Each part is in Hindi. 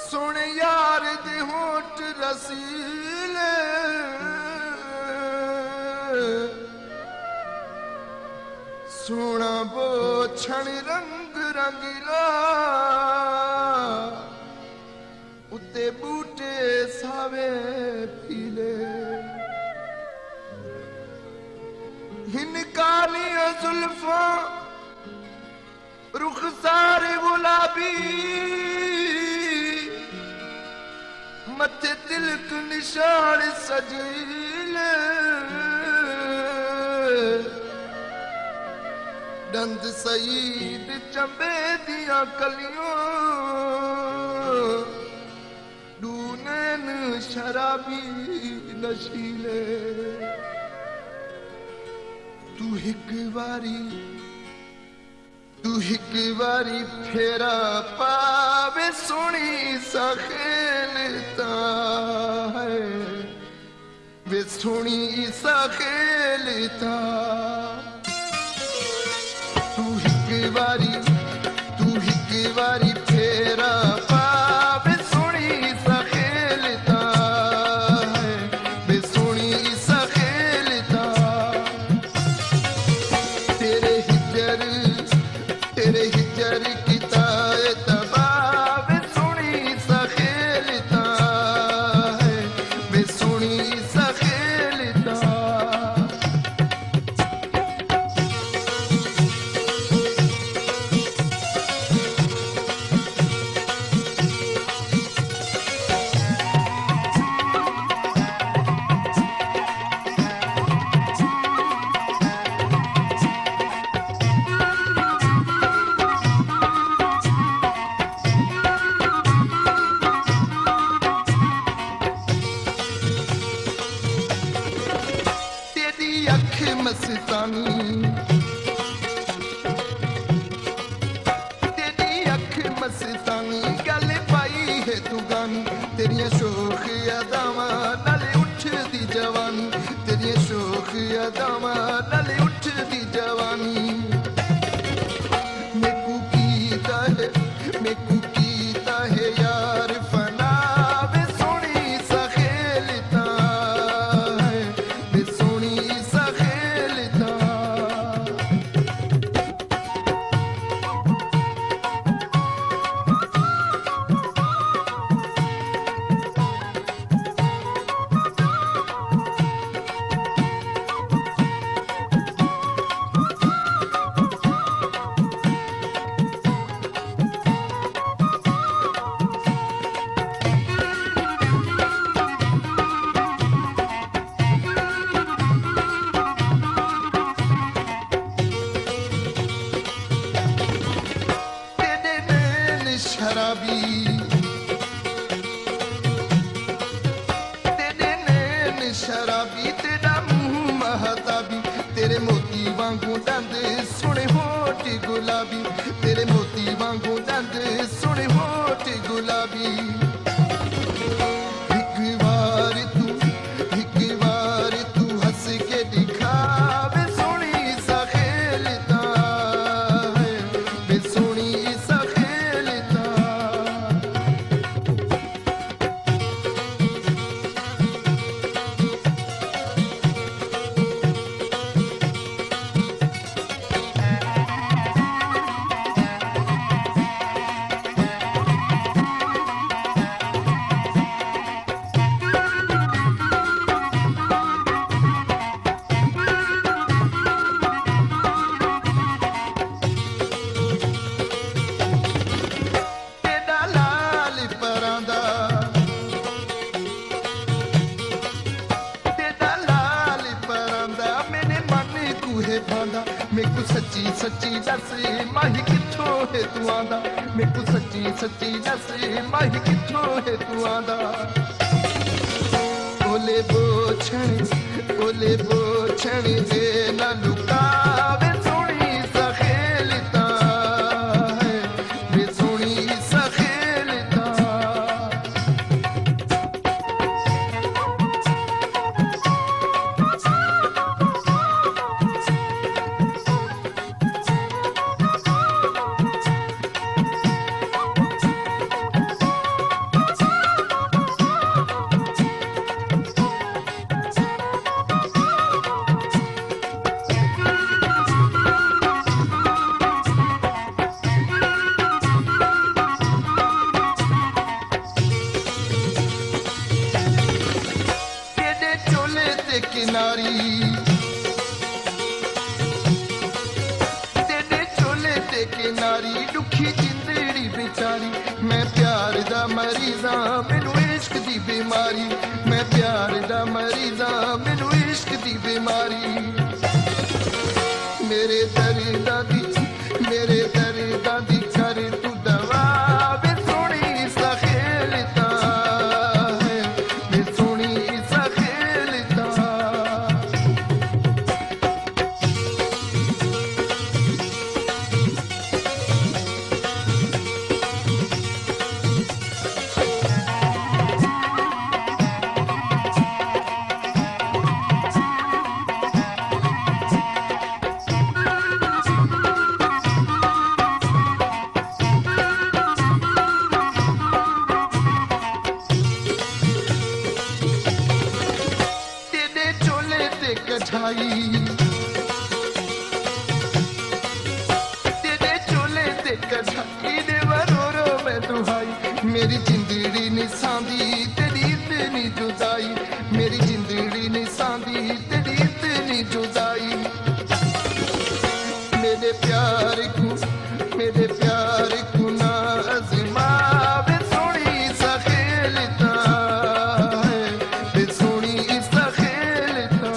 सुन यार दे होठ रसीले सोना बोछण रंग रंगीला उत्ते बूटे सावे पीले हिन कालियां जुल्फा रुखसार गुलाबी मथे तिलक निशान सजीले दंद सईद चंबे दिया कलियों दूनैन शराबी नशीले तू हिक वारी फेरा पावे सोनी सा खेलता है वे सोनी सा खेलता तू हिक वारी फेरा पावे सोनी सा खेलता है वे सोनी सा खेलता तेरे हिजर की ताए तबाव सोनी सा खेलता है वे सोनी सा खेलता मस्तानी तेरी अख मस्तानी गल पाई है तू गानी तेरिया शोख अदावां नाले उठदी जवानी तेरिया शोख अदावां नाले उठदी जवानी मेकू कीता है यार फना वे सोनी सा खेलता है वे सोनी सा शराबी तेरे नैन शराबी तेरा मुंह महताबी तेरे मोती वांगू दंद सोने होठ गुलाबी तेरे मोती वांगू दंद सोने होठ गुलाबी एक बार तू हंस के दिखावे सोनी सा खेलता है वे सोनी सा मेकू सच्ची सच्ची दस माही किथों है तू आंदा मेकू सच्ची सच्ची दस माही किथों है तू आंदा ओले बोछण जे ना लुकावे सोनी सा खेलता है वे सोनी सा खेलता नारी तेरे चोले ते के नारी दुखी जिंदड़ी बेचारी मैं प्यार दा मरीज़ा मैनू इश्क दी बीमारी मैं प्यार दा मरीज़ा मैनू इश्क दी बीमारी मेरे दर्दा दी कर तू दवा वे सोनी सा खेलता है वे सोनी सा खेलता तेरे चोले ते कढ़ाई दे वरो मैं दुहाई मेरी जिंदड़ी नहीं सांदी तेरी इतनी जुदाई मेरी जिंदड़ी नहीं सांदी तेरी इतनी जुदाई मेरे प्यार को ना अज़मा वे सोनी सा खेलता है वे सोनी सा खेलता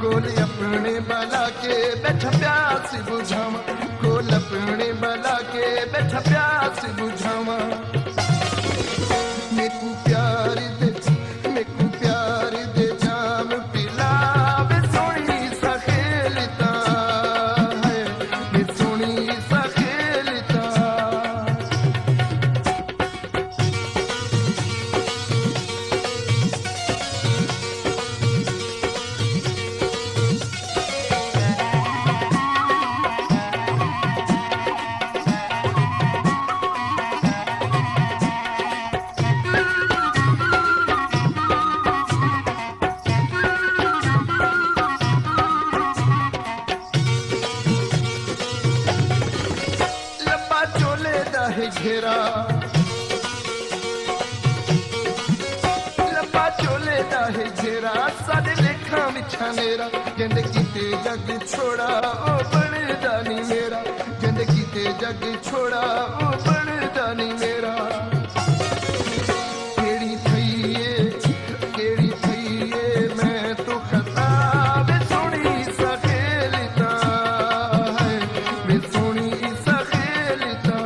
कोल अपने बला के बैठा प्यास बुझावा कोल अपने बला के बैठा प्यास बुझावा मेकू प्यार दे जाम पिला वे सोनी सा खेलता है वे सोनी सा खेलता घेरा लंबा चोले दा है घेरा साडे लेखा विछा मेरा कहंदे कीते जग छोड़ा ओ बनदा नी मेरा कहंदे कीते जग छोड़ा ओ बनदा नी मेरा केड़ी थईए मैं तो खता वे सोनी सा खेलता है वे सोनी सा खेलता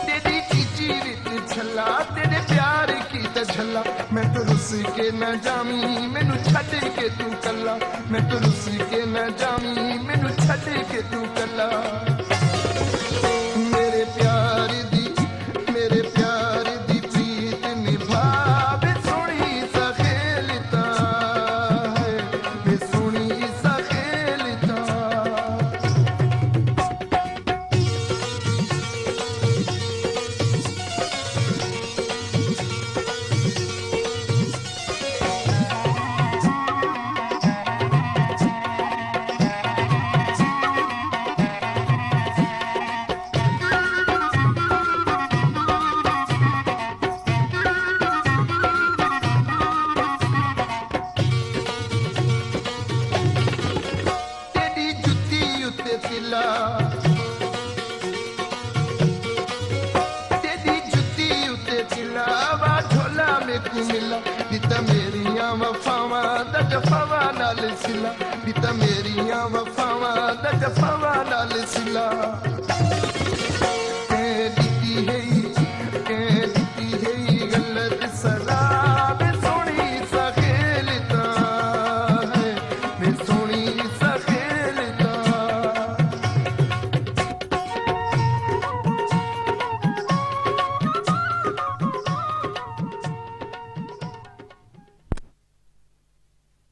तेरी चीची विच छला तेरे प्यार की तझला मैं तो रुस के न जामी मैनू छड़ के तू कला मैं तो रुस के न जामी मैनू छड़ के तू कला मेरे प्यार दी प्रीत निभा वे सोनी सा खेलता है वे सोनी सा खेलता किला तेरी जुत्ती उत्ते चिला वा ढोला में को मिला दिता मेरियां वफावां दा जफावां नाल सिला दिता मेरियां वफावां दा जफावां